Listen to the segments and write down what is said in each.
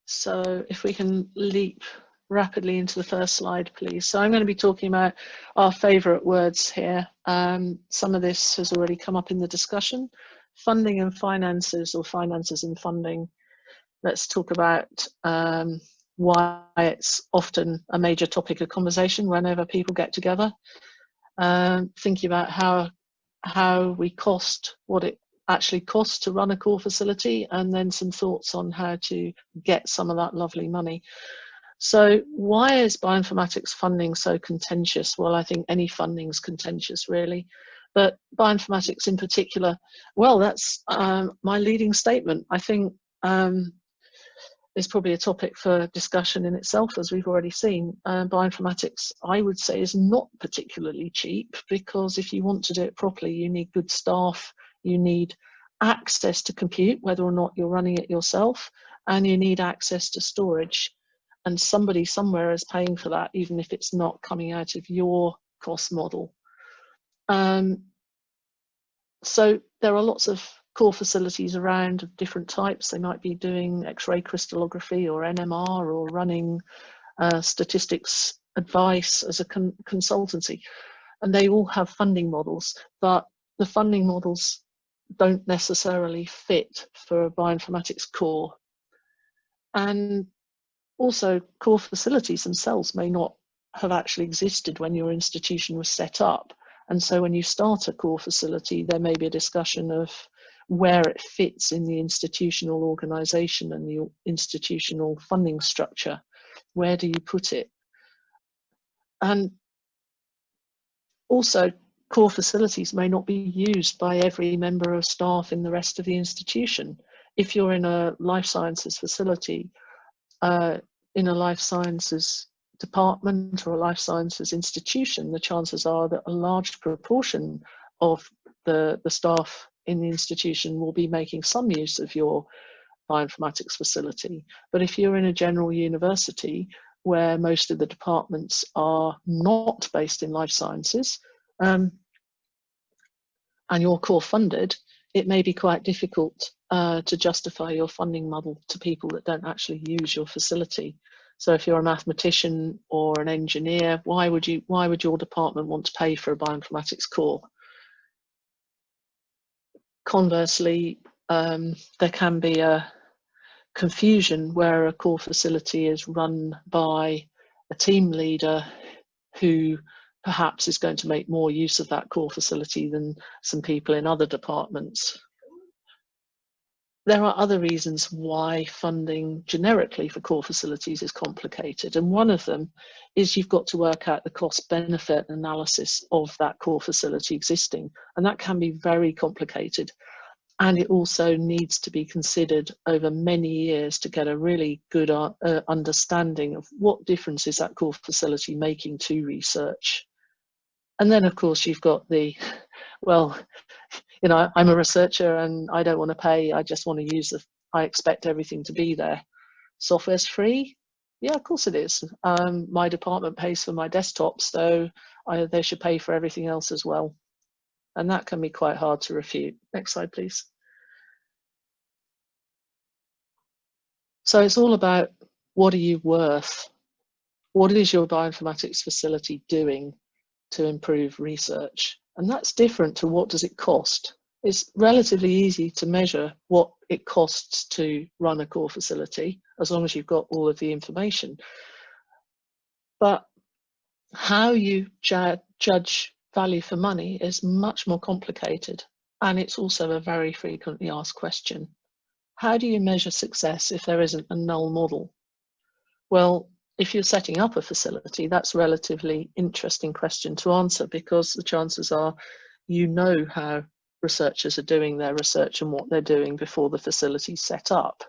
So if we can leap rapidly into the first slide, please. So I'm going to be talking about our favourite words here. Some of this has already come up in the discussion. Funding and finances, or finances and funding. Let's talk about why it's often a major topic of conversation whenever people get together. Thinking about how we cost, what it actually costs to run a core facility, and then some thoughts on how to get some of that lovely money. So why is bioinformatics funding so contentious? Well, I think any funding's contentious, really. But bioinformatics in particular, well, that's my leading statement. I think it's probably a topic for discussion in itself, as we've already seen. Bioinformatics, I would say, is not particularly cheap, because if you want to do it properly, you need good staff, you need access to compute, whether or not you're running it yourself, and you need access to storage. And somebody somewhere is paying for that, even if it's not coming out of your cost model. So there are lots of core facilities around of different types. They might be doing X-ray crystallography or NMR, or running statistics advice as a consultancy. And they all have funding models, but the funding models don't necessarily fit for a bioinformatics core. And also, core facilities themselves may not have actually existed when your institution was set up. And so when you start a core facility, there may be a discussion of where it fits in the institutional organization and the institutional funding structure. Where do you put it? And also, core facilities may not be used by every member of staff in the rest of the institution. If you're in a life sciences facility, in a life sciences department or a life sciences institution, the chances are that a large proportion of the staff in the institution will be making some use of your bioinformatics facility. But if you're in a general university where most of the departments are not based in life sciences, and you're core funded, it may be quite difficult to justify your funding model to people that don't actually use your facility. So if you're a mathematician or an engineer, why would your department want to pay for a bioinformatics core? Conversely, there can be a confusion where a core facility is run by a team leader who perhaps is going to make more use of that core facility than some people in other departments. There are other reasons why funding generically for core facilities is complicated, and one of them is you've got to work out the cost-benefit analysis of that core facility existing, and that can be very complicated, and it also needs to be considered over many years to get a really good understanding of what difference is that core facility making to research. And then, of course, you've got the, well, you know, I'm a researcher and I don't want to pay, I just want to use I expect everything to be there. Software's free? Yeah, of course it is. My department pays for my desktop, so they should pay for everything else as well. And that can be quite hard to refute. Next slide, please. So it's all about, what are you worth? What is your bioinformatics facility doing to improve research? And that's different to what does it cost. It's relatively easy to measure what it costs to run a core facility, as long as you've got all of the information. But how you judge value for money is much more complicated, and it's also a very frequently asked question. How do you measure success if there isn't a null model? Well, if you're setting up a facility, that's a relatively interesting question to answer, because the chances are you know how researchers are doing their research and what they're doing before the facility's set up.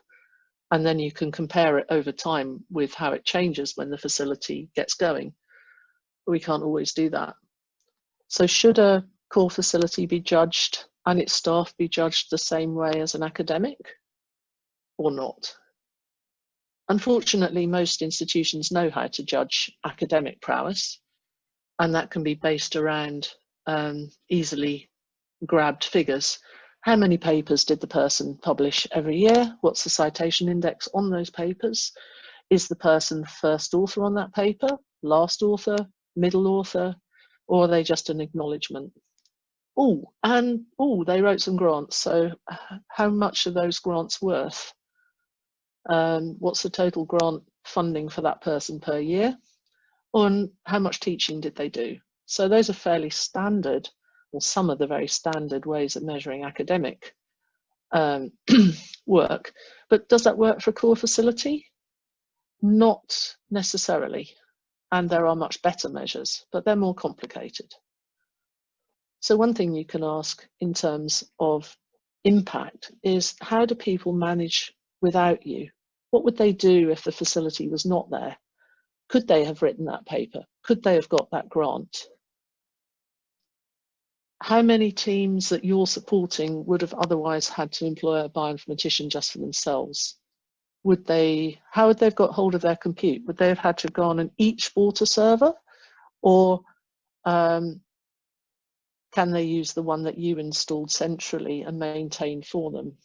And then you can compare it over time with how it changes when the facility gets going. But we can't always do that. So should a core facility be judged and its staff be judged the same way as an academic, or not? Unfortunately, most institutions know how to judge academic prowess, and that can be based around easily grabbed figures. How many papers did the person publish every year? What's the citation index on those papers? Is the person first author on that paper, last author, middle author, or are they just an acknowledgement? Oh, and they wrote some grants. So how much are those grants worth? What's the total grant funding for that person per year? And how much teaching did they do? So those are fairly standard, or some of the very standard ways of measuring academic work. But does that work for a core facility? Not necessarily. And there are much better measures, but they're more complicated. So one thing you can ask in terms of impact is, how do people manage without you? What would they do if the facility was not there? Could they have written that paper? Could they have got that grant? How many teams that you're supporting would have otherwise had to employ a bioinformatician just for themselves? How would they have got hold of their compute? Would they have had to go on and each bought a server, or can they use the one that you installed centrally and maintained for them?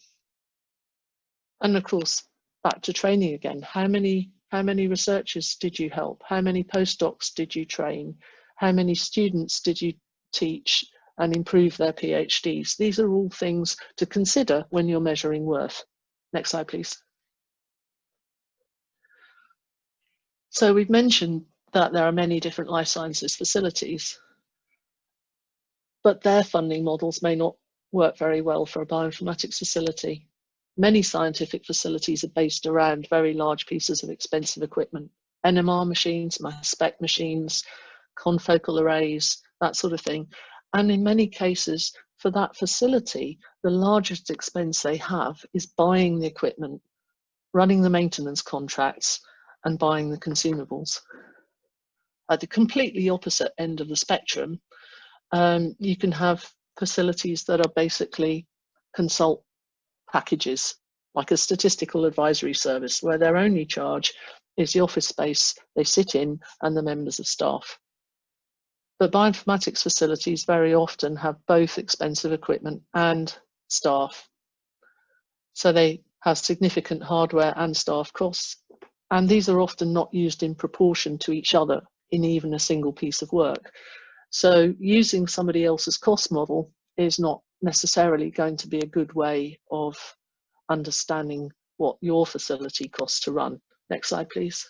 And of course, back to training again. How many researchers did you help? How many postdocs did you train? How many students did you teach and improve their PhDs? These are all things to consider when you're measuring worth. Next slide, please. So we've mentioned that there are many different life sciences facilities, but their funding models may not work very well for a bioinformatics facility. Many scientific facilities are based around very large pieces of expensive equipment, NMR machines, mass spec machines, confocal arrays, that sort of thing. And in many cases, for that facility, the largest expense they have is buying the equipment, running the maintenance contracts, and buying the consumables. At the completely opposite end of the spectrum, you can have facilities that are basically consult packages, like a statistical advisory service, where their only charge is the office space they sit in and the members of staff. But bioinformatics facilities very often have both expensive equipment and staff. So they have significant hardware and staff costs, and these are often not used in proportion to each other in even a single piece of work. So using somebody else's cost model is not necessarily going to be a good way of understanding what your facility costs to run. Next slide, please.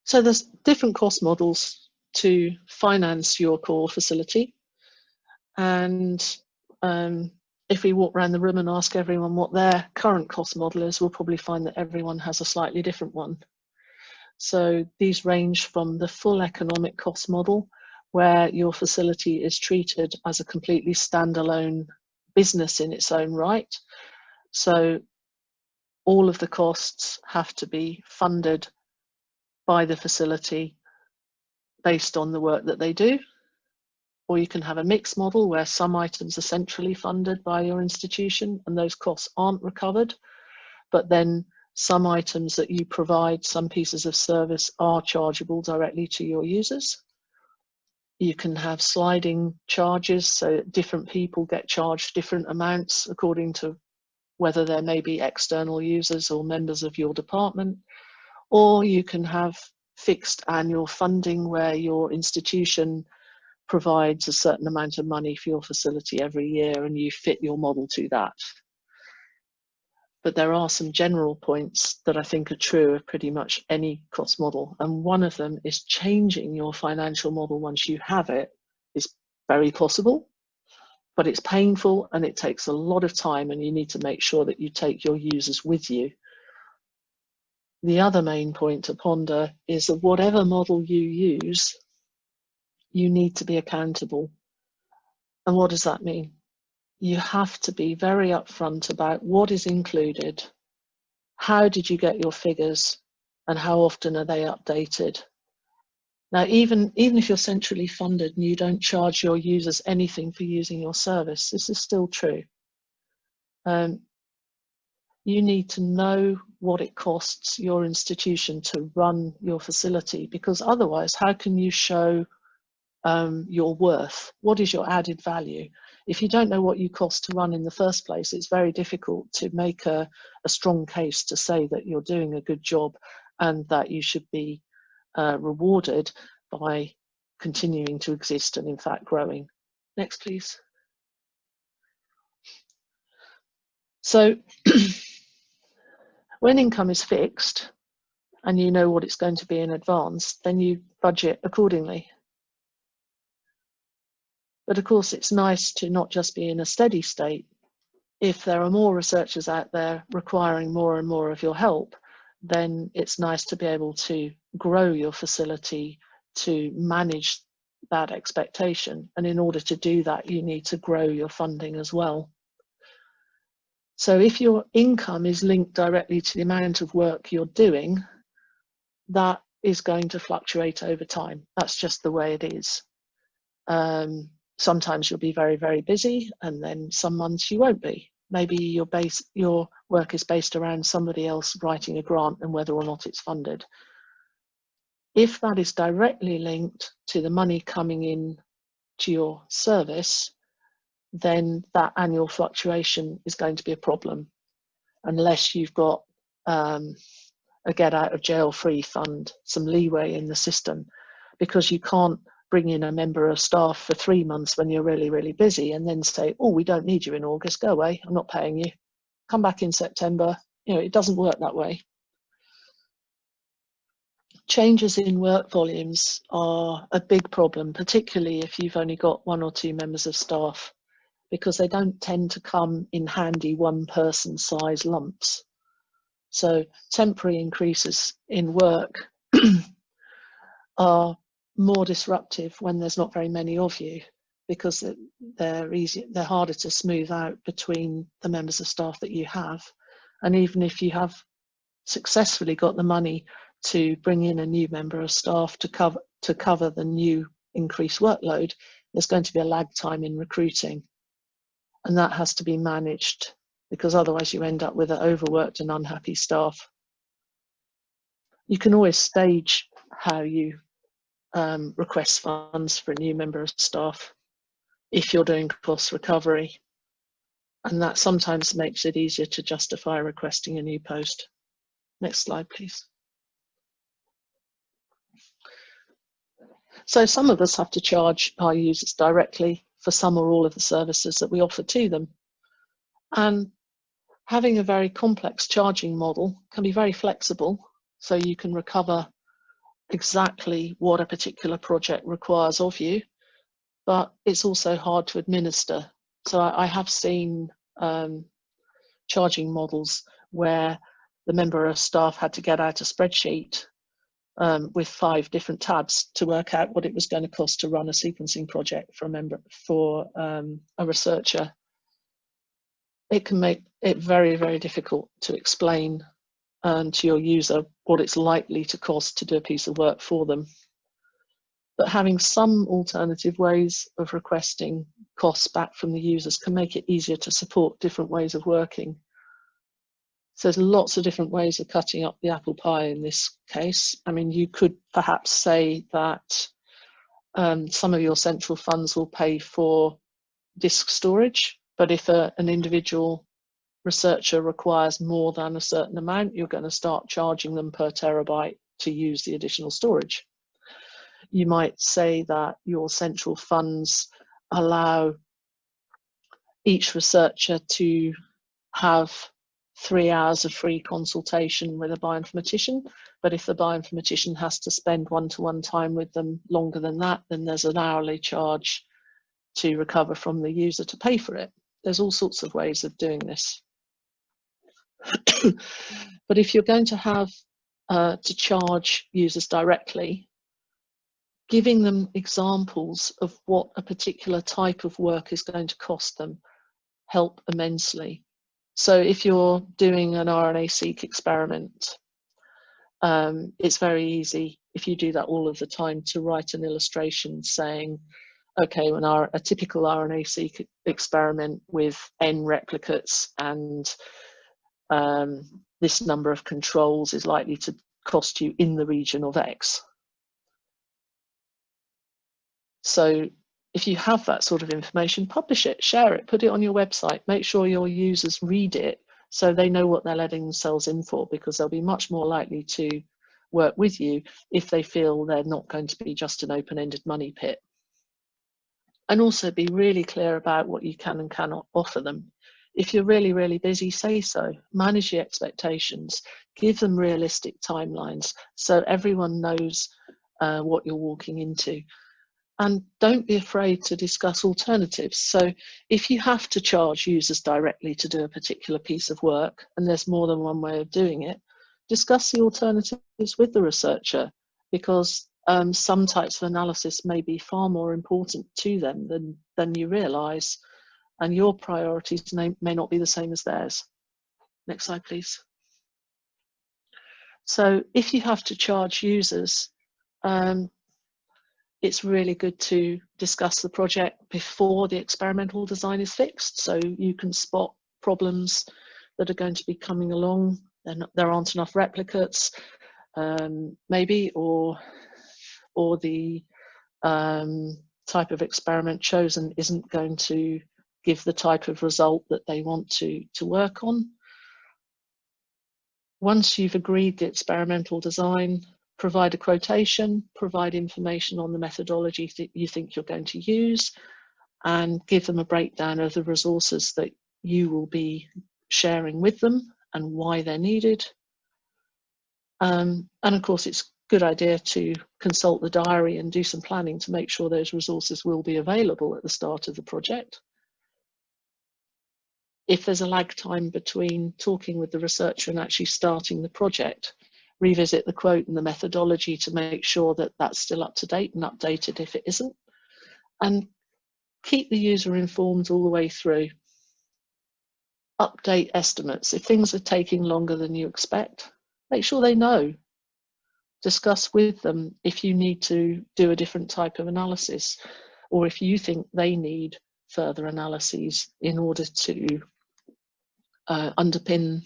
So there's different cost models to finance your core facility. And if we walk around the room and ask everyone what their current cost model is, we'll probably find that everyone has a slightly different one. So these range from the full economic cost model, where your facility is treated as a completely standalone business in its own right. So all of the costs have to be funded by the facility based on the work that they do. Or you can have a mixed model where some items are centrally funded by your institution and those costs aren't recovered, but then some items that you provide, some pieces of service, are chargeable directly to your users. You can have sliding charges, so different people get charged different amounts according to whether there may be external users or members of your department. Or you can have fixed annual funding where your institution provides a certain amount of money for your facility every year and you fit your model to that. But there are some general points that I think are true of pretty much any cost model. And one of them is changing your financial model once you have it is very possible, but it's painful and it takes a lot of time, and you need to make sure that you take your users with you. The other main point to ponder is that whatever model you use, you need to be accountable. And what does that mean? You have to be very upfront about what is included, how did you get your figures, and how often are they updated. Now, even if you're centrally funded and you don't charge your users anything for using your service, this is still true. you need to know what it costs your institution to run your facility, because otherwise, how can you show your worth? What is your added value? If you don't know what you cost to run in the first place, it's very difficult to make a strong case to say that you're doing a good job and that you should be rewarded by continuing to exist and in fact growing. Next, please. So when income is fixed and you know what it's going to be in advance, then you budget accordingly. But of course, it's nice to not just be in a steady state. If there are more researchers out there requiring more and more of your help, then it's nice to be able to grow your facility to manage that expectation. And in order to do that, you need to grow your funding as well. So if your income is linked directly to the amount of work you're doing, that is going to fluctuate over time. That's just the way it is. Sometimes you'll be very, very busy, and then some months you won't be. Maybe your work is based around somebody else writing a grant and whether or not it's funded. If that is directly linked to the money coming in to your service, then that annual fluctuation is going to be a problem, unless you've got a get out of jail free fund, some leeway in the system, because you can't bring in a member of staff for 3 months when you're really, really busy and then say, oh, we don't need you in August, go away, I'm not paying you, come back in September. You know, it doesn't work that way. Changes in work volumes are a big problem, particularly if you've only got 1 or 2 members of staff, because they don't tend to come in handy one person size lumps. So temporary increases in work are more disruptive when there's not very many of you, because they're harder to smooth out between the members of staff that you have. And even if you have successfully got the money to bring in a new member of staff to cover the new increased workload, there's going to be a lag time in recruiting, and that has to be managed, because otherwise you end up with an overworked and unhappy staff. You can always stage how you request funds for a new member of staff if you're doing cost recovery, and that sometimes makes it easier to justify requesting a new post. Next slide, please. So some of us have to charge our users directly for some or all of the services that we offer to them, and having a very complex charging model can be very flexible, so you can recover exactly what a particular project requires of you, but it's also hard to administer. So I have seen charging models where the member of staff had to get out a spreadsheet with 5 different tabs to work out what it was going to cost to run a sequencing project for a researcher. It can make it very, very difficult to explain to your user what it's likely to cost to do a piece of work for them. But having some alternative ways of requesting costs back from the users can make it easier to support different ways of working. So there's lots of different ways of cutting up the apple pie in this case. I mean, you could perhaps say that some of your central funds will pay for disk storage, but if an individual researcher requires more than a certain amount, you're going to start charging them per terabyte to use the additional storage. You might say that your central funds allow each researcher to have 3 hours of free consultation with a bioinformatician, but if the bioinformatician has to spend one-to-one time with them longer than that, then there's an hourly charge to recover from the user to pay for it. There's all sorts of ways of doing this. But if you're going to have to charge users directly, giving them examples of what a particular type of work is going to cost them help immensely. So if you're doing an RNA-seq experiment, it's very easy, if you do that all of the time, to write an illustration saying, okay, when a typical RNA-seq experiment with N replicates and this number of controls is likely to cost you in the region of X. So if you have that sort of information, publish it, share it, put it on your website, make sure your users read it so they know what they're letting themselves in for, because they'll be much more likely to work with you if they feel they're not going to be just an open-ended money pit. And also be really clear about what you can and cannot offer them. If you're really, really busy, say so. Manage your expectations. Give them realistic timelines so everyone knows what you're walking into. And don't be afraid to discuss alternatives. So if you have to charge users directly to do a particular piece of work, and there's more than one way of doing it, discuss the alternatives with the researcher, because some types of analysis may be far more important to them than you realise, and your priorities may not be the same as theirs. Next slide, please. So if you have to charge users, it's really good to discuss the project before the experimental design is fixed, so you can spot problems that are going to be coming along. There aren't enough replicates, maybe, or the type of experiment chosen isn't going to give the type of result that they want to work on. Once you've agreed the experimental design, provide a quotation, provide information on the methodology that you think you're going to use, and give them a breakdown of the resources that you will be sharing with them and why they're needed. And of course, it's a good idea to consult the diary and do some planning to make sure those resources will be available at the start of the project. If there's a lag time between talking with the researcher and actually starting the project, revisit the quote and the methodology to make sure that that's still up to date and updated if it isn't. And keep the user informed all the way through. Update estimates. If things are taking longer than you expect, make sure they know. Discuss with them if you need to do a different type of analysis, or if you think they need further analyses in order to underpin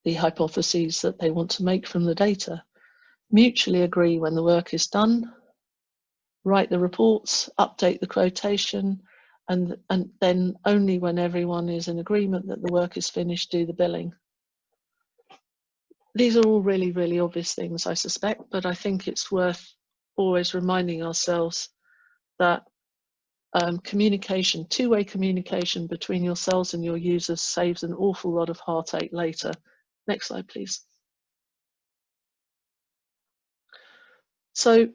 the hypotheses that they want to make from the data. Mutually agree when the work is done, write the reports, update the quotation, and then only when everyone is in agreement that the work is finished, do the billing. These are all really, really obvious things, I suspect, but I think it's worth always reminding ourselves that communication, two-way communication between yourselves and your users saves an awful lot of heartache later. Next slide, please. So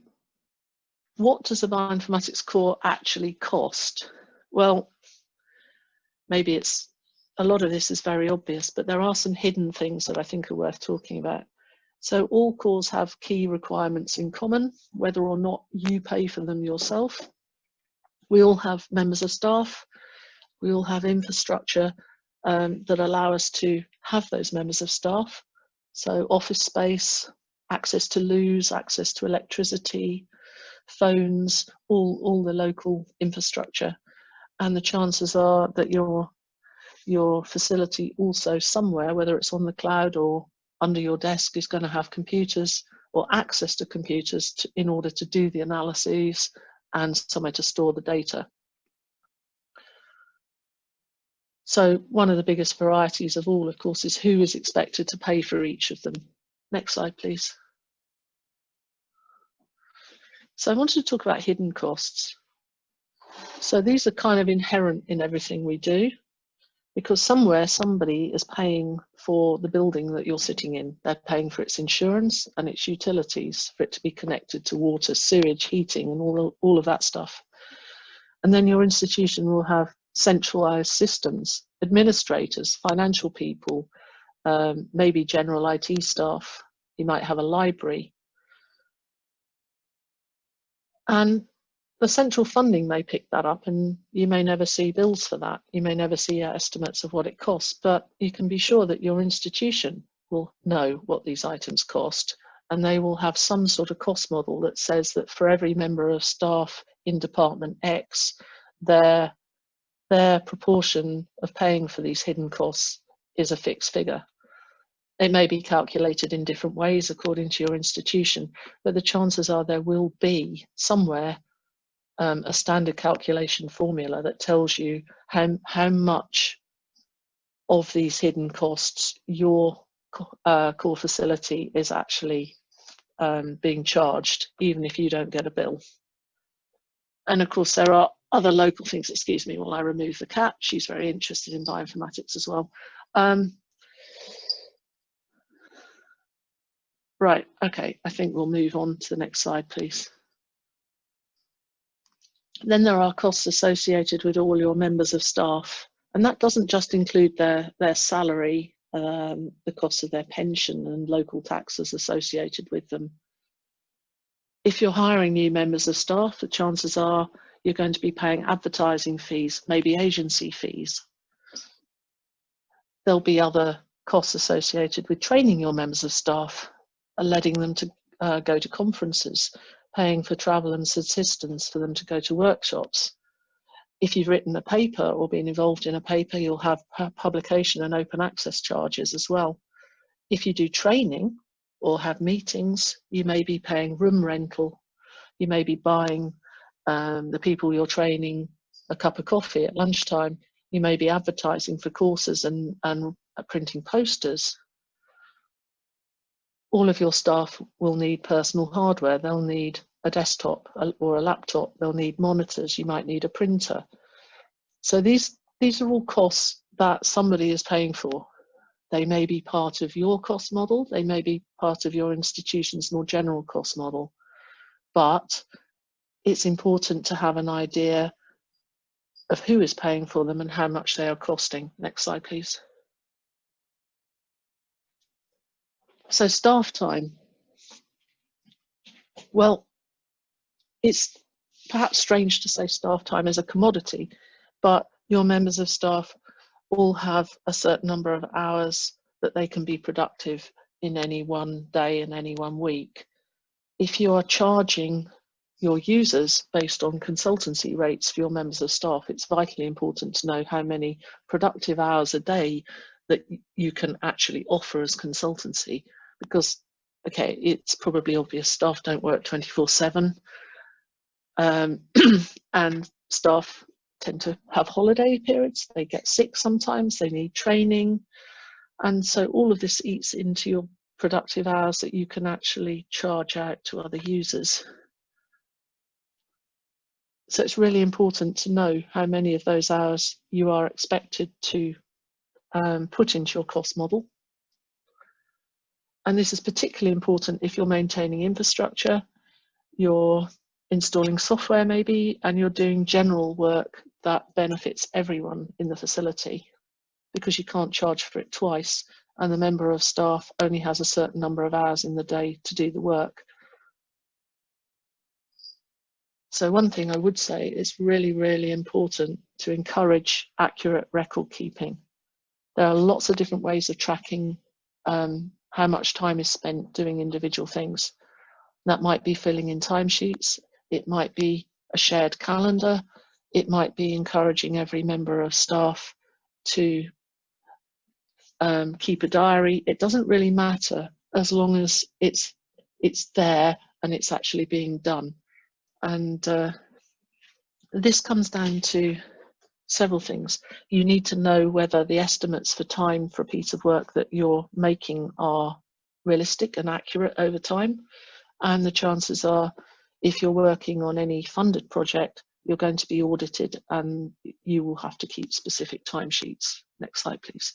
what does a bioinformatics core actually cost? Well, maybe it's a lot of this is very obvious, but there are some hidden things that I think are worth talking about. So all cores have key requirements in common, whether or not you pay for them yourself. We all have members of staff. We all have infrastructure that allow us to have those members of staff. So office space, access to loos, access to electricity, phones, all the local infrastructure. And the chances are that your facility also somewhere, whether it's on the cloud or under your desk, is going to have computers or access to computers in order to do the analyses and somewhere to store the data. So one of the biggest varieties of all, of course, is who is expected to pay for each of them. Next slide, please. So I wanted to talk about hidden costs. So these are kind of inherent in everything we do, because somewhere somebody is paying for the building that you're sitting in. They're paying for its insurance and its utilities, for it to be connected to water, sewage, heating, and all of that stuff. And then your institution will have centralized systems, administrators, financial people, maybe general IT staff. You might have a library. And the central funding may pick that up, and you may never see bills for that. You may never see estimates of what it costs, but you can be sure that your institution will know what these items cost, and they will have some sort of cost model that says that for every member of staff in department X, their proportion of paying for these hidden costs is a fixed figure. It may be calculated in different ways according to your institution, but the chances are there will be somewhere a standard calculation formula that tells you how much of these hidden costs your core facility is actually being charged, even if you don't get a bill. And of course, there are other local things. Excuse me while I remove the cat. She's very interested in bioinformatics as well. Right, okay, I think we'll move on to the next slide, please. Then there are costs associated with all your members of staff, and that doesn't just include their salary, the cost of their pension and local taxes associated with them. If you're hiring new members of staff, the chances are you're going to be paying advertising fees, maybe agency fees. There'll be other costs associated with training your members of staff, letting them to go to conferences, paying for travel and assistance for them to go to workshops. If you've written a paper or been involved in a paper, you'll have publication and open access charges as well. If you do training or have meetings, you may be paying room rental. You may be buying the people you're training a cup of coffee at lunchtime. You may be advertising for courses and printing posters. All of your staff will need personal hardware. They'll need a desktop or a laptop. They'll need monitors. You might need a printer. So these are all costs that somebody is paying for. They may be part of your cost model. They may be part of your institution's more general cost model. But it's important to have an idea of who is paying for them and how much they are costing. Next slide, please. So staff time. Well, it's perhaps strange to say staff time is a commodity, but your members of staff all have a certain number of hours that they can be productive in any one day and any one week. If you are charging your users based on consultancy rates for your members of staff, it's vitally important to know how many productive hours a day that you can actually offer as consultancy, because, okay, it's probably obvious staff don't work 24/7, and staff tend to have holiday periods, they get sick sometimes, they need training, and so all of this eats into your productive hours that you can actually charge out to other users. So it's really important to know how many of those hours you are expected to put into your cost model. And this is particularly important if you're maintaining infrastructure, you're installing software maybe, and you're doing general work that benefits everyone in the facility, because you can't charge for it twice, and the member of staff only has a certain number of hours in the day to do the work. So one thing I would say is really, really important to encourage accurate record keeping. There are lots of different ways of tracking how much time is spent doing individual things. That might be filling in timesheets, it might be a shared calendar, it might be encouraging every member of staff to keep a diary. It doesn't really matter as long as it's there and it's actually being done. And this comes down to several things. You need to know whether the estimates for time for a piece of work that you're making are realistic and accurate over time. And the chances are, if you're working on any funded project, you're going to be audited and you will have to keep specific timesheets. Next slide, please.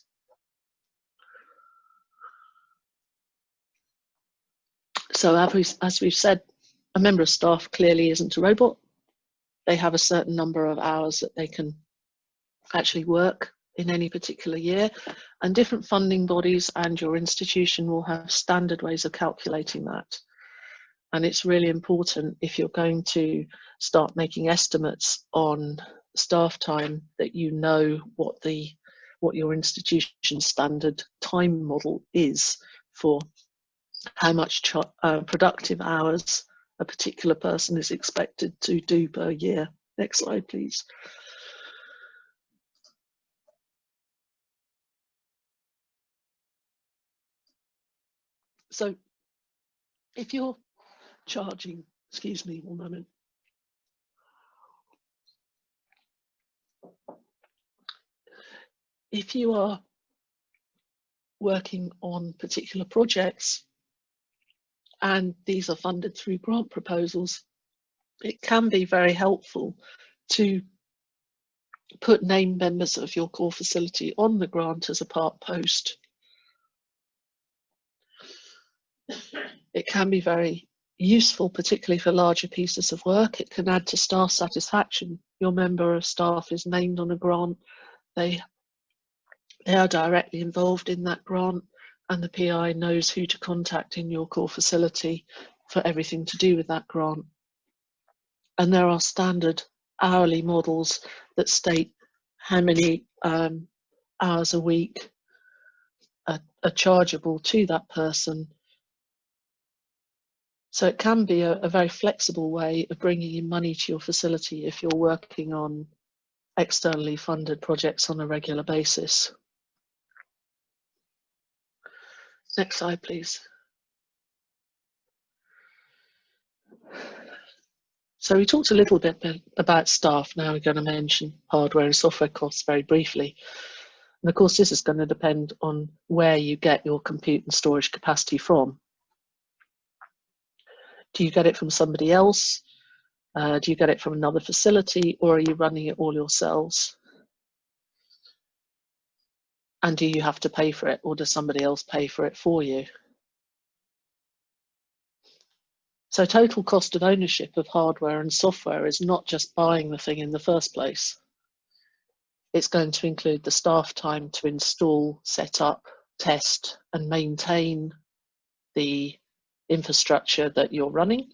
So as we've said, a member of staff clearly isn't a robot. They have a certain number of hours that they can actually work in any particular year, and different funding bodies and your institution will have standard ways of calculating that. And it's really important, if you're going to start making estimates on staff time, that you know what your institution's standard time model is for how much productive hours a particular person is expected to do per year. Next slide, please. So if you're charging, excuse me, one moment. If you are working on particular projects and these are funded through grant proposals, it can be very helpful to put named members of your core facility on the grant as a part post. It can be very useful, particularly for larger pieces of work. It can add to staff satisfaction. Your member of staff is named on a grant. They are directly involved in that grant, and the PI knows who to contact in your core facility for everything to do with that grant. And there are standard hourly models that state how many hours a week are chargeable to that person. So it can be a very flexible way of bringing in money to your facility if you're working on externally funded projects on a regular basis. Next slide, please. So we talked a little bit about staff. Now we're going to mention hardware and software costs very briefly. And of course, this is going to depend on where you get your compute and storage capacity from. Do you get it from somebody else? Do you get it from another facility, or are you running it all yourselves? And do you have to pay for it, or does somebody else pay for it for you? So total cost of ownership of hardware and software is not just buying the thing in the first place. It's going to include the staff time to install, set up, test, and maintain the infrastructure that you're running.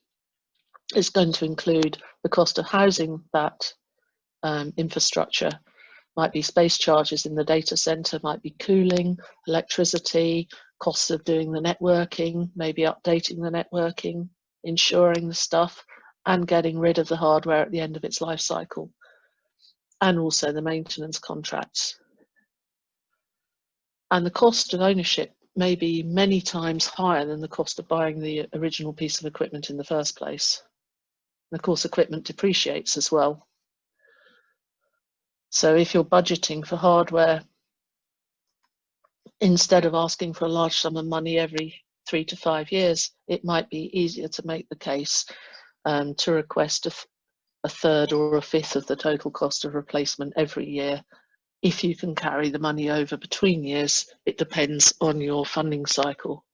It's going to include the cost of housing that infrastructure. Might be space charges in the data center, might be cooling, electricity, costs of doing the networking, maybe updating the networking, insuring the stuff, and getting rid of the hardware at the end of its life cycle, and also the maintenance contracts. And the cost of ownership may be many times higher than the cost of buying the original piece of equipment in the first place. And of course, equipment depreciates as well. So if you're budgeting for hardware, instead of asking for a large sum of money every 3 to 5 years, it might be easier to make the case to request a third or a fifth of the total cost of replacement every year. If you can carry the money over between years, it depends on your funding cycle.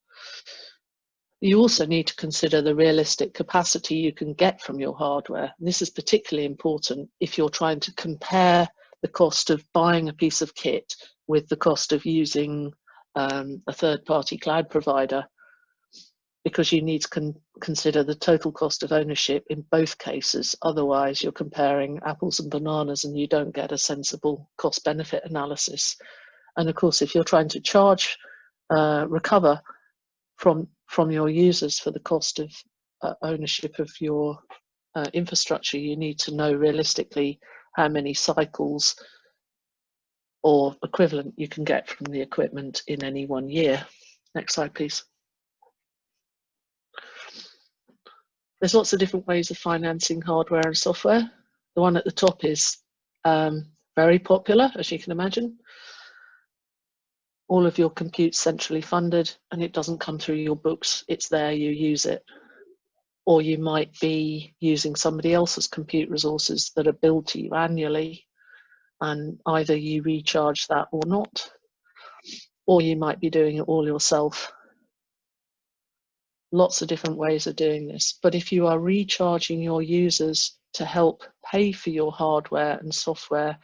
You also need to consider the realistic capacity you can get from your hardware. This is particularly important if you're trying to compare the cost of buying a piece of kit with the cost of using a third-party cloud provider, because you need to consider the total cost of ownership in both cases. Otherwise, you're comparing apples and bananas and you don't get a sensible cost-benefit analysis. And of course, if you're trying to charge, recover from your users for the cost of ownership of your infrastructure, you need to know realistically how many cycles or equivalent you can get from the equipment in any 1 year. Next slide, please. There's lots of different ways of financing hardware and software. The one at the top is very popular, as you can imagine. All of your compute's centrally funded and it doesn't come through your books. It's there, you use it. Or you might be using somebody else's compute resources that are billed to you annually, and either you recharge that or not, or you might be doing it all yourself. Lots of different ways of doing this. But if you are recharging your users to help pay for your hardware and software,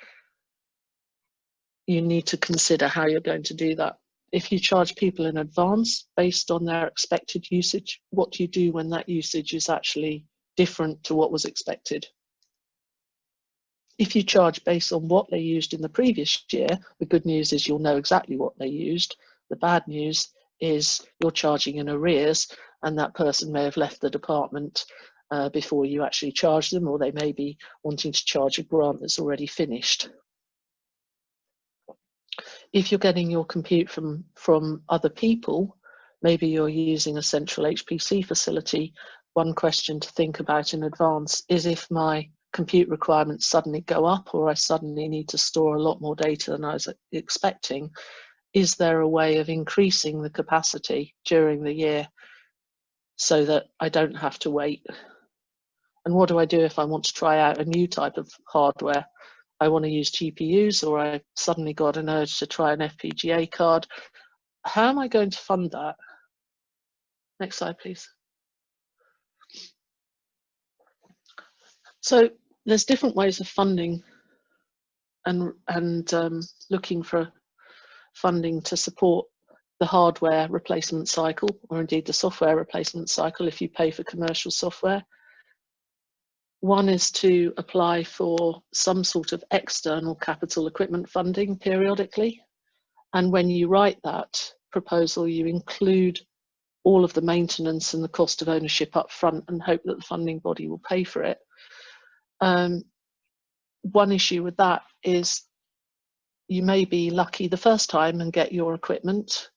you need to consider how you're going to do that. If you charge people in advance based on their expected usage, what do you do when that usage is actually different to what was expected? If you charge based on what they used in the previous year, the good news is you'll know exactly what they used. The bad news is you're charging in arrears, and that person may have left the department before you actually charge them, or they may be wanting to charge a grant that's already finished. If you're getting your compute from other people, Maybe you're using a central HPC facility. One question to think about in advance is if my compute requirements suddenly go up, or I suddenly need to store a lot more data than I was expecting, is there a way of increasing the capacity during the year so that I don't have to wait? And what do I do if I want to try out a new type of hardware? I want to use GPUs, or I suddenly got an urge to try an FPGA card. How am I going to fund that? Next slide, please. So there's different ways of funding and looking for funding to support the hardware replacement cycle, or indeed the software replacement cycle if you pay for commercial software. One is to apply for some sort of external capital equipment funding periodically. And when you write that proposal, you include all of the maintenance and the cost of ownership up front and hope that the funding body will pay for it. One issue with that is you may be lucky the first time and get your equipment,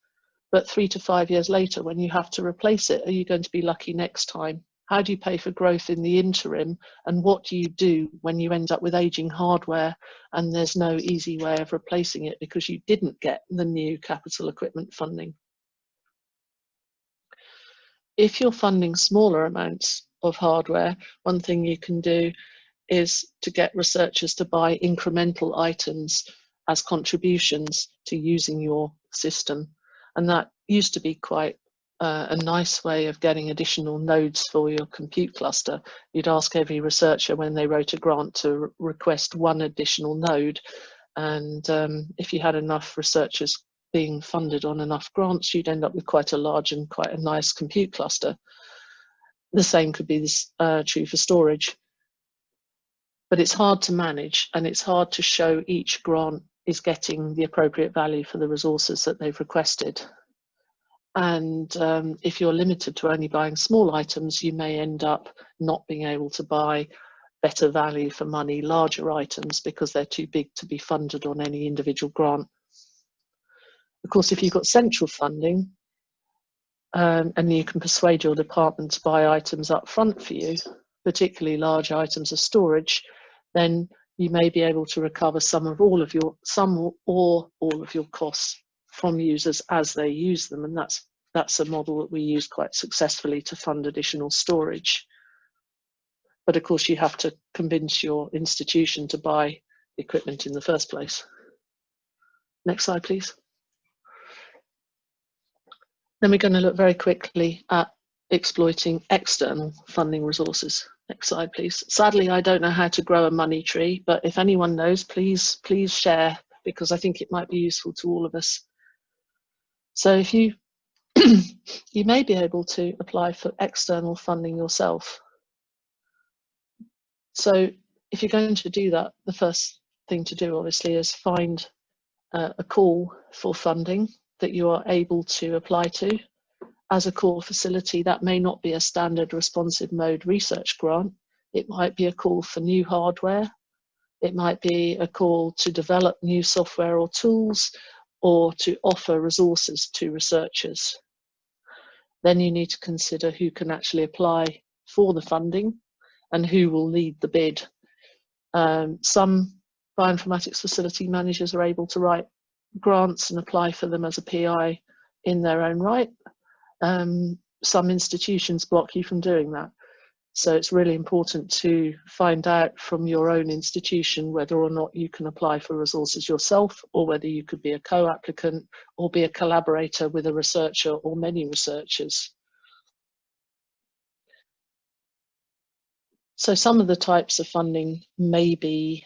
but 3 to 5 years later, when you have to replace it, are you going to be lucky next time? How do you pay for growth in the interim? And what do you do when you end up with aging hardware and there's no easy way of replacing it because you didn't get the new capital equipment funding? If you're funding smaller amounts of hardware, one thing you can do is to get researchers to buy incremental items as contributions to using your system. And that used to be quite a nice way of getting additional nodes for your compute cluster. You'd ask every researcher when they wrote a grant to request one additional node. And if you had enough researchers being funded on enough grants, you'd end up with quite a large and quite a nice compute cluster. The same could be true for storage. But it's hard to manage, and it's hard to show each grant is getting the appropriate value for the resources that they've requested. And if you're limited to only buying small items, you may end up not being able to buy better value for money larger items because they're too big to be funded on any individual grant. Of course, if you've got central funding and you can persuade your department to buy items up front for you, particularly large items of storage, then you may be able to recover some or all of your costs from users as they use them, and that's a model that we use quite successfully to fund additional storage. But of course, you have to convince your institution to buy equipment in the first place. Next slide, please. Then we're going to look very quickly at exploiting external funding resources. Next slide, please. Sadly, I don't know how to grow a money tree, but if anyone knows, please share, because I think it might be useful to all of us. So if you you may be able to apply for external funding yourself. So if you're going to do that, the first thing to do obviously is find a call for funding that you are able to apply to. As a core facility, that may not be a standard responsive mode research grant. It might be a call for new hardware. It might be a call to develop new software or tools, or to offer resources to researchers. Then you need to consider who can actually apply for the funding and who will lead the bid. Some bioinformatics facility managers are able to write grants and apply for them as a PI in their own right. Some institutions block you from doing that. So it's really important to find out from your own institution whether or not you can apply for resources yourself, or whether you could be a co-applicant or be a collaborator with a researcher or many researchers. So some of the types of funding may be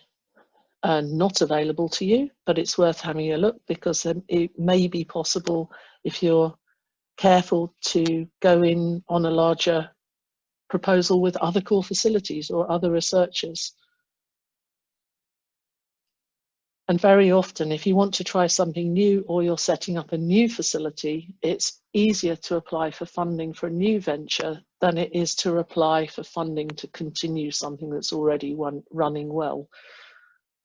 not available to you, but it's worth having a look, because it may be possible, if you're careful, to go in on a larger proposal with other core facilities or other researchers. And very often, if you want to try something new, or you're setting up a new facility, it's easier to apply for funding for a new venture than it is to apply for funding to continue something that's already running well.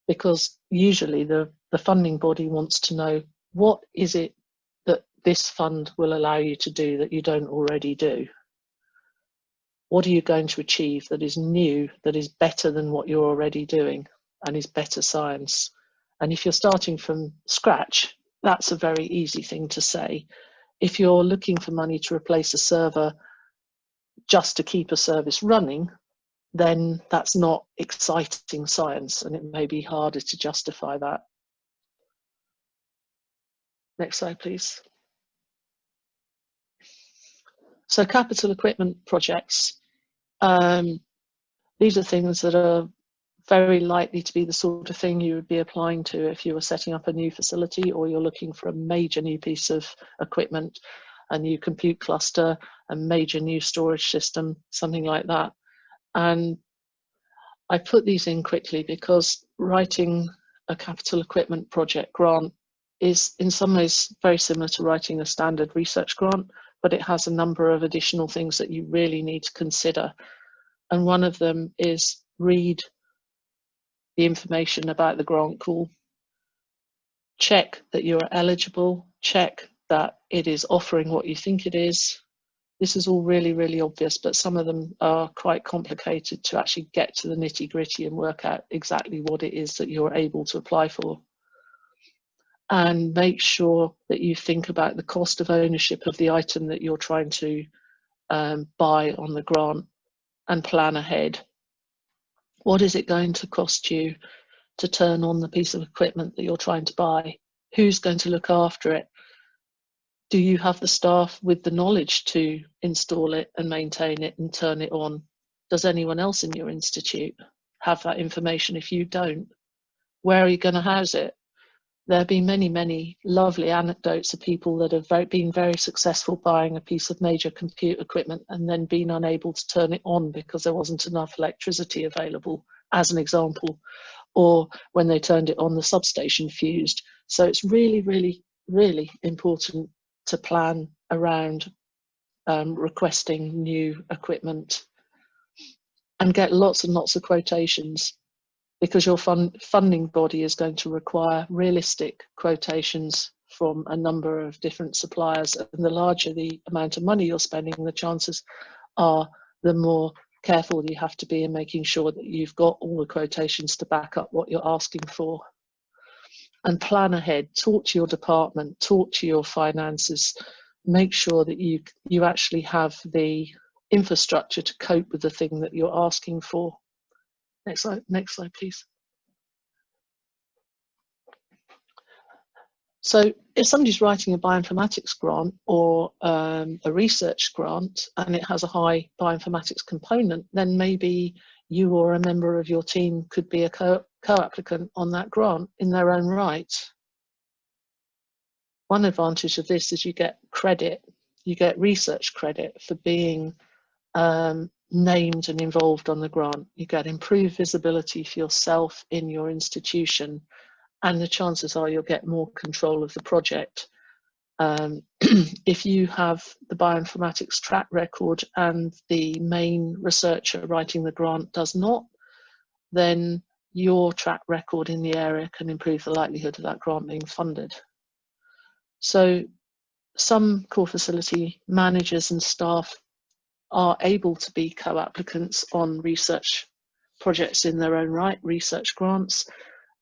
Because usually the funding body wants to know, what is it that this fund will allow you to do that you don't already do? What are you going to achieve that is new, that is better than what you're already doing and is better science? And if you're starting from scratch, that's a very easy thing to say. If you're looking for money to replace a server just to keep a service running, then that's not exciting science, and it may be harder to justify that. Next slide, please. So capital equipment projects, these are things that are very likely to be the sort of thing you would be applying to if you were setting up a new facility, or you're looking for a major new piece of equipment, a new compute cluster, a major new storage system, something like that. And I put these in quickly because writing a capital equipment project grant is in some ways very similar to writing a standard research grant, but it has a number of additional things that you really need to consider. And one of them is read the information about the grant call, check that you're eligible, check that it is offering what you think it is. This is all really, really obvious, but some of them are quite complicated to actually get to the nitty-gritty and work out exactly what it is that you're able to apply for. And make sure that you think about the cost of ownership of the item that you're trying to buy on the grant, and plan ahead. What is it going to cost you to turn on the piece of equipment that you're trying to buy? Who's going to look after it? Do you have the staff with the knowledge to install it and maintain it and turn it on? Does anyone else in your institute have that information? If you don't, where are you going to house it? There have been many, many lovely anecdotes of people that have been very successful buying a piece of major compute equipment and then been unable to turn it on because there wasn't enough electricity available, as an example, or when they turned it on, the substation fused. So it's really, really, really important to plan around requesting new equipment and get lots and lots of quotations, because your funding body is going to require realistic quotations from a number of different suppliers. And the larger the amount of money you're spending, the chances are the more careful you have to be in making sure that you've got all the quotations to back up what you're asking for. And plan ahead, talk to your department, talk to your finances, make sure that you actually have the infrastructure to cope with the thing that you're asking for. Next slide, please. So if somebody's writing a bioinformatics grant or a research grant and it has a high bioinformatics component, then maybe you or a member of your team could be a co-applicant on that grant in their own right. One advantage of this is you get credit, you get research credit for being named and involved on the grant. You get improved visibility for yourself in your institution, and the chances are you'll get more control of the project. If you have the bioinformatics track record and the main researcher writing the grant does not, then your track record in the area can improve the likelihood of that grant being funded. So some core facility managers and staff are able to be co-applicants on research projects in their own right, research grants.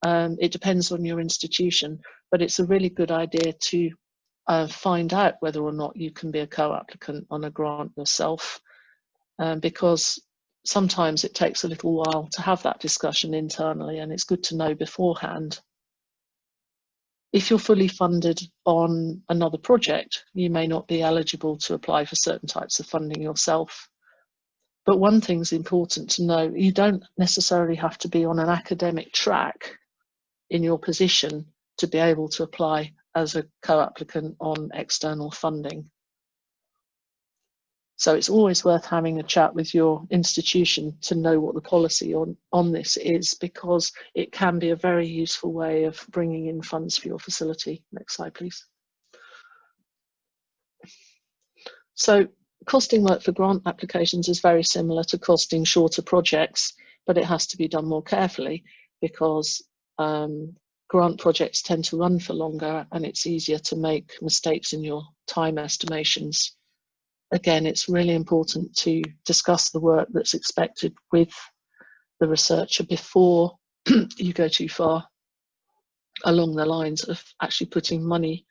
It depends on your institution, but it's a really good idea to find out whether or not you can be a co-applicant on a grant yourself, because sometimes it takes a little while to have that discussion internally, and it's good to know beforehand. If you're fully funded on another project, you may not be eligible to apply for certain types of funding yourself. But one thing's important to know: you don't necessarily have to be on an academic track in your position to be able to apply as a co-applicant on external funding. So it's always worth having a chat with your institution to know what the policy on this is, because it can be a very useful way of bringing in funds for your facility. Next slide, please. So costing work for grant applications is very similar to costing shorter projects, but it has to be done more carefully, because grant projects tend to run for longer, and it's easier to make mistakes in your time estimations. Again, it's really important to discuss the work that's expected with the researcher before you go too far along the lines of actually putting money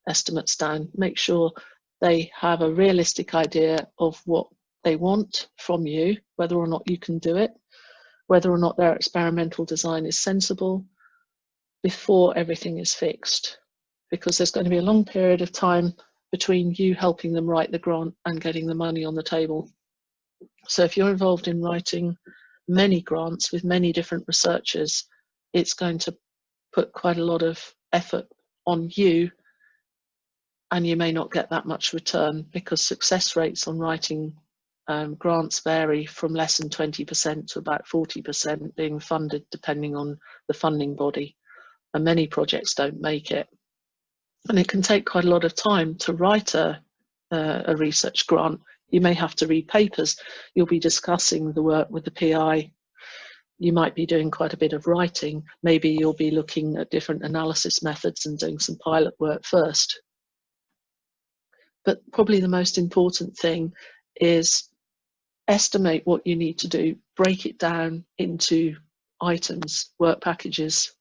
estimates down. Make sure they have a realistic idea of what they want from you, whether or not you can do it, whether or not their experimental design is sensible, before everything is fixed, because there's going to be a long period of time between you helping them write the grant and getting the money on the table. So if you're involved in writing many grants with many different researchers, it's going to put quite a lot of effort on you, and you may not get that much return, because success rates on writing grants vary from less than 20% to about 40% being funded, depending on the funding body. And many projects don't make it. And it can take quite a lot of time to write a research grant. You may have to read papers. You'll be discussing the work with the PI. You might be doing quite a bit of writing. Maybe you'll be looking at different analysis methods and doing some pilot work first. But probably the most important thing is estimate what you need to do, break it down into items, work packages,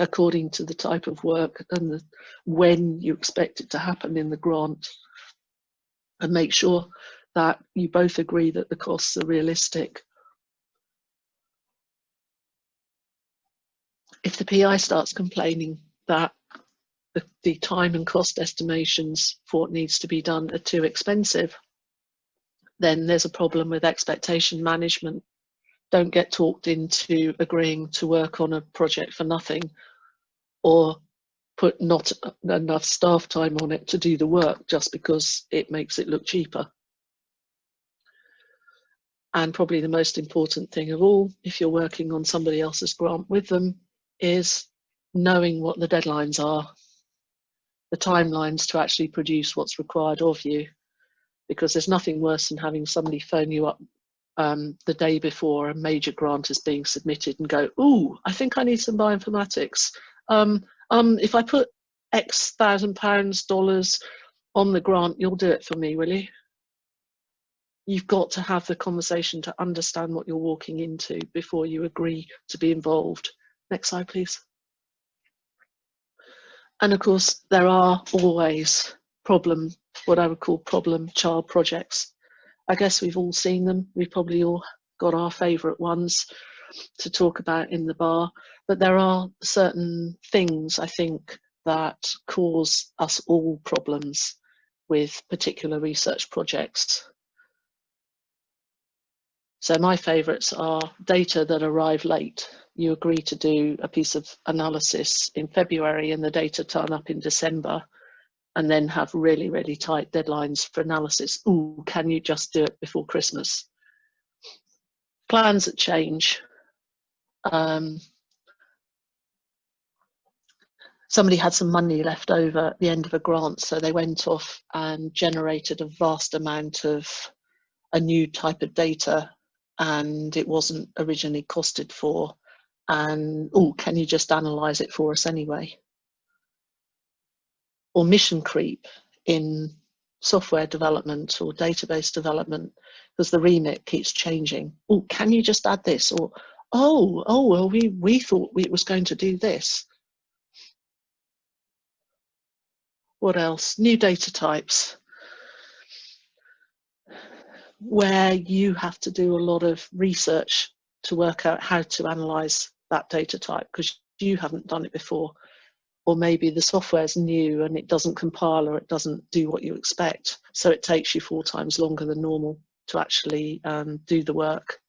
according to the type of work and when you expect it to happen in the grant, and make sure that you both agree that the costs are realistic. If the PI starts complaining that the time and cost estimations for what needs to be done are too expensive, then there's a problem with expectation management. Don't get talked into agreeing to work on a project for nothing, or put not enough staff time on it to do the work just because it makes it look cheaper. And probably the most important thing of all, if you're working on somebody else's grant with them, is knowing what the deadlines are, the timelines to actually produce what's required of you, because there's nothing worse than having somebody phone you up the day before a major grant is being submitted and go, "Ooh, I think I need some bioinformatics. If I put X £1,000, dollars on the grant, you'll do it for me, will you?" You've got to have the conversation to understand what you're walking into before you agree to be involved. Next slide, please. And of course, there are always what I would call problem child projects. I guess we've all seen them. We've probably all got our favourite ones to talk about in the bar, but there are certain things, I think, that cause us all problems with particular research projects. So my favourites are data that arrive late. You agree to do a piece of analysis in February and the data turn up in December, and then have really, really tight deadlines for analysis. Ooh, can you just do it before Christmas? Plans that change. Somebody had some money left over at the end of a grant, so they went off and generated a vast amount of a new type of data, and it wasn't originally costed for. And, oh, can you just analyze it for us anyway? Or mission creep in software development or database development, because the remit keeps changing. Oh, can you just add this? Or, oh, well, we thought it was going to do this. What else? New data types, where you have to do a lot of research to work out how to analyze that data type because you haven't done it before. Or maybe the software's new and it doesn't compile, or it doesn't do what you expect. So it takes you 4 times longer than normal to actually do the work.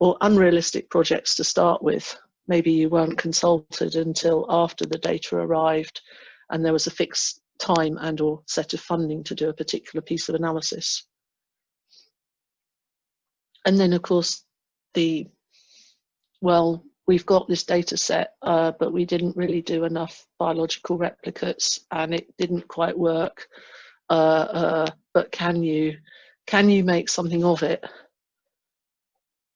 Or unrealistic projects to start with. Maybe you weren't consulted until after the data arrived and there was a fixed time and or set of funding to do a particular piece of analysis. And then of course we've got this data set, but we didn't really do enough biological replicates and it didn't quite work. But can you make something of it?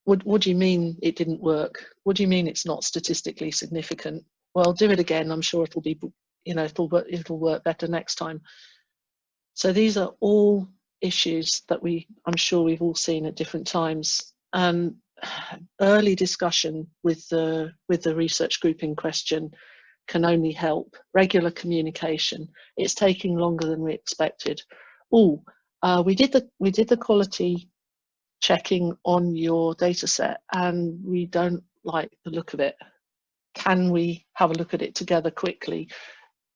What do you mean it didn't work? What do you mean it's not statistically significant? Well, do it again. I'm sure it'll be, it'll work better next time. So these are all issues that I'm sure we've all seen at different times. And early discussion with the research group in question can only help. Regular communication. It's taking longer than we expected. We did the quality checking on your data set and we don't like the look of it. Can we have a look at it together quickly?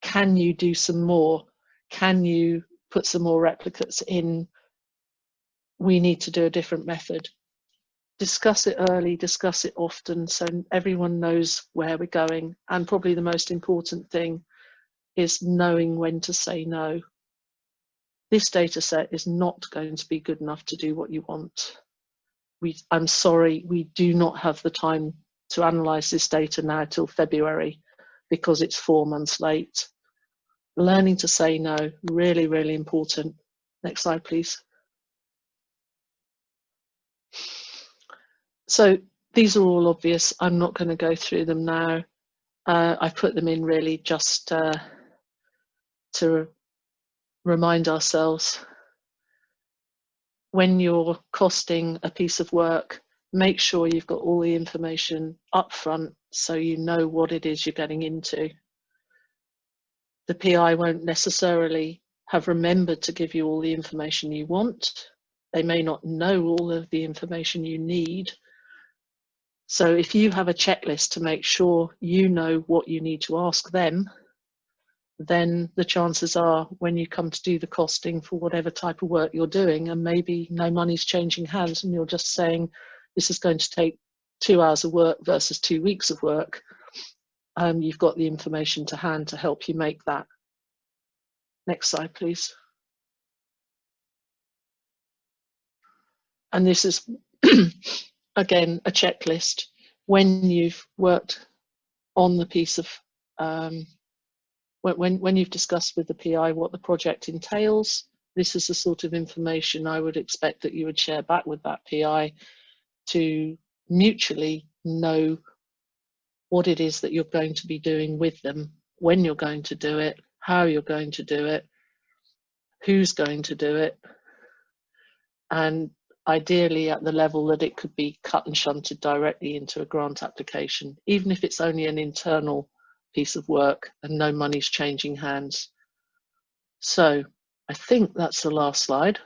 Can you do some more? Can you put some more replicates in? We need to do a different method. Discuss it early, discuss it often, so everyone knows where we're going. And probably the most important thing is knowing when to say no. This data set is not going to be good enough to do what you want. I'm sorry, we do not have the time to analyze this data now till February because it's 4 months late. Learning to say no, really, really important. Next slide, please. So these are all obvious. I'm not going to go through them now. I've put them in really just to remind ourselves. When you're costing a piece of work, make sure you've got all the information up front so you know what it is you're getting into. The PI won't necessarily have remembered to give you all the information you want. They may not know all of the information you need. So if you have a checklist to make sure you know what you need to ask them, then the chances are when you come to do the costing for whatever type of work you're doing, and maybe no money's changing hands and you're just saying this is going to take 2 hours of work versus 2 weeks of work, you've got the information to hand to help you make that. Next slide, please. And this is, again, a checklist. When you've worked on the piece of, when you've discussed with the PI what the project entails, this is the sort of information I would expect that you would share back with that PI to mutually know what it is that you're going to be doing with them, when you're going to do it, how you're going to do it, who's going to do it, and ideally at the level that it could be cut and shunted directly into a grant application, even if it's only an internal piece of work and no money's changing hands. So I think that's the last slide.